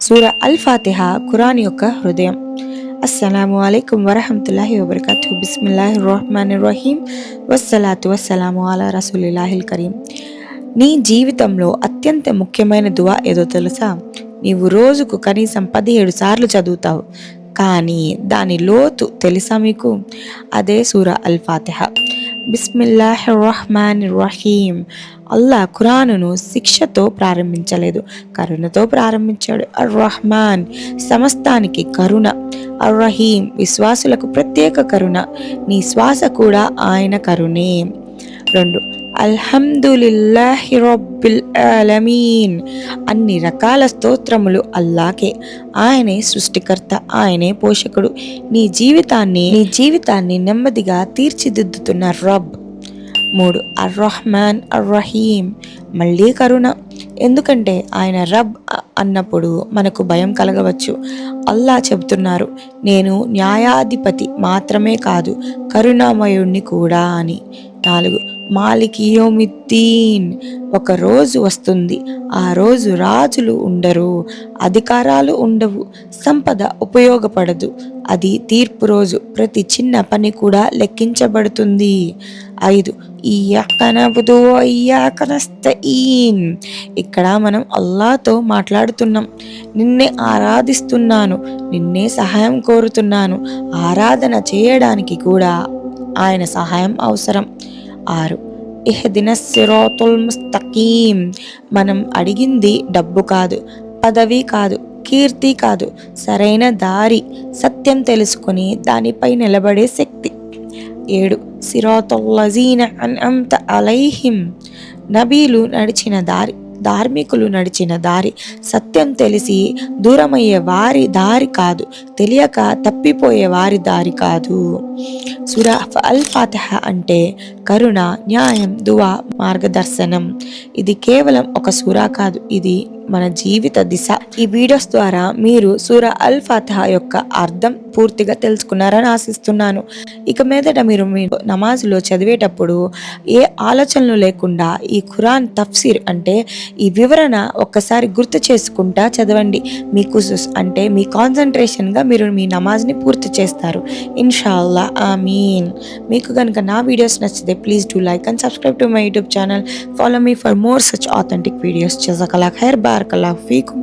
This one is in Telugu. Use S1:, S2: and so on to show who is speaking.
S1: సూరా అల్ ఫాతిహా ఖురాన్ యొక్క హృదయం. అస్సలాము అలైకుం వరహమతుల్లాహి వబర్కాతు. బిస్మిల్లాహిర్ రహ్మానిర్ రహీం. వస్సలాతు వస్సలాము అలా రసూలిల్లాహిల్ కరీం. నీ జీవితంలో అత్యంత ముఖ్యమైన దువా ఏదో తెలుసా? నీవు రోజుకు కనీసం 17 సార్లు చదువుతావు, కానీ దాని లోతు తెలుసా మీకు? అదే సూరా అల్ ఫాతిహా. బిస్మిల్లాహిర్ రహ్మానిర్ రహీం. అల్లా ఖురానును శిక్షతో ప్రారంభించలేదు, కరుణతో ప్రారంభించాడు. అర్ రహ్మాన్ సమస్తానికి కరుణ, అర్ రహీం విశ్వాసులకు ప్రత్యేక కరుణ. నీ శ్వాస కూడా ఆయన కరుణే. 2. అల్హమ్దులిల్లాహి రబ్బిల్ ఆలమీన్. అన్ని రకాల స్తోత్రములు అల్లాకే. ఆయనే సృష్టికర్త, ఆయనే పోషకుడు. నీ జీవితాన్ని నెమ్మదిగా తీర్చిదిద్దుతున్న రబ్. 3. అర్ రహ్మాన్ అర్ రహీం. మళ్ళీ కరుణ. ఎందుకంటే ఆయన రబ్ అన్నప్పుడు మనకు భయం కలగవచ్చు. అల్లా చెబుతున్నారు, నేను న్యాయాధిపతి మాత్రమే కాదు, కరుణామయుణ్ణి కూడా అని. 4. మాలిక్ యౌమిద్దీన్. ఒక రోజు వస్తుంది, ఆ రోజు రాజులు ఉండరు, అధికారాలు ఉండవు, సంపద ఉపయోగపడదు. అది తీర్పు రోజు. ప్రతి చిన్న పని కూడా లెక్కించబడుతుంది. 5. ఇయ్యాక నఅబుదు వ ఇయ్యాక నస్తఈన్. ఇక్కడ మనం అల్లాతో మాట్లాడుతున్నాం. నిన్నే ఆరాధిస్తున్నాను, నిన్నే సహాయం కోరుతున్నాను. ఆరాధన చేయడానికి కూడా ఆయన సహాయం అవసరం. 6. ఇహ్దినస్ సిరాతుల్ ముస్తకీం. మనం అడిగింది డబ్బు కాదు, పదవి కాదు, కీర్తి కాదు, సరైన దారి, సత్యం తెలుసుకొని దానిపై నిలబడే శక్తి. 7. సిరాతుల్ లజీన అన్అమ్త అలైహిం. నబీలు నడిచిన దారి, ధార్మికులు నడిచిన దారి, సత్యం తెలిసి దూరమయ్యే వారి దారి కాదు, తెలియక తప్పిపోయే వారి దారి కాదు. సూరా అల్ ఫాతిహా అంటే కరుణ, న్యాయం, దువా, మార్గదర్శనం. ఇది కేవలం ఒక సూరా కాదు, ఇది మన జీవిత దిశ. ఈ వీడియోస్ ద్వారా మీరు సూరా అల్ ఫాతిహా యొక్క అర్థం పూర్తిగా తెలుసుకున్నారని ఆశిస్తున్నాను. ఇక మీదట మీరు నమాజ్లో చదివేటప్పుడు ఏ ఆలోచనలు లేకుండా ఈ ఖురాన్ తఫ్సీర్ అంటే ఈ వివరణ ఒక్కసారి గుర్తు చేసుకుంటా చదవండి. మీకు అంటే మీ కాన్సన్ట్రేషన్గా మీరు మీ నమాజ్ని పూర్తి చేస్తారు ఇన్షాల్లా. ఆమీన్. మీకు కనుక నా వీడియోస్ నచ్చితే please do like and subscribe to my YouTube channel. Follow me for more such authentic videos. జజాకల్లాహ్ ఖైర్. బారకల్లాహు ఫీకుం.